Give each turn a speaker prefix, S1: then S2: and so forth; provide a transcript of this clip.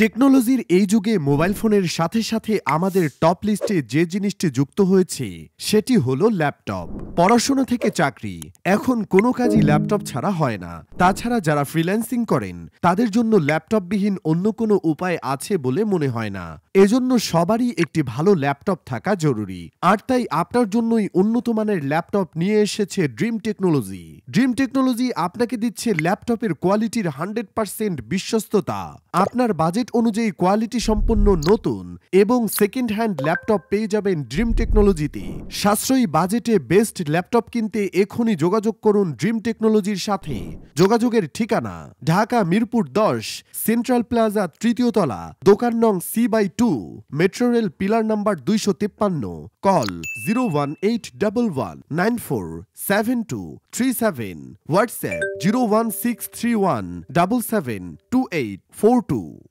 S1: টেকনোলজির এই যুগে মোবাইল ফোনের সাথে সাথে আমাদের টপ লিস্টে যে জিনিসটি যুক্ত হয়েছে সেটি হলো ল্যাপটপ। পড়াশোনা থেকে চাকরি, এখন কোনো কাজই ল্যাপটপ ছাড়া হয় না। তাছাড়া যারা ফ্রিল্যান্সিং করেন তাদের জন্য ল্যাপটপবিহীন অন্য কোনো উপায় আছে বলে মনে হয় না। এজন্য সবারই একটি ভালো ল্যাপটপ থাকা জরুরি। আর তাই আপনার জন্যই উন্নত মানের ল্যাপটপ নিয়ে এসেছে ড্রিম টেকনোলজি। ড্রিম টেকনোলজি আপনাকে দিচ্ছে ল্যাপটপের কোয়ালিটির 100% বিশ্বস্ততা। আপনার বাজেট অনুযায়ী কোয়ালিটি সম্পন্ন নতুন এবং সেকেন্ড হ্যান্ড ল্যাপটপ পেয়ে যাবেন ড্রিম টেকনোলজিতে। সাশ্রয়ী বাজেটে বেস্ট ল্যাপটপ কিনতে এখনই যোগাযোগ করুন ড্রিম টেকনোলজির সাথে। যোগাযোগের ঠিকানা ঢাকা মিরপুর 10, সেন্ট্রাল প্লাজা, তৃতীয় তলা, দোকান নং C/2, metro rail pillar number 253। Call 01811947237, WhatsApp 01631772842।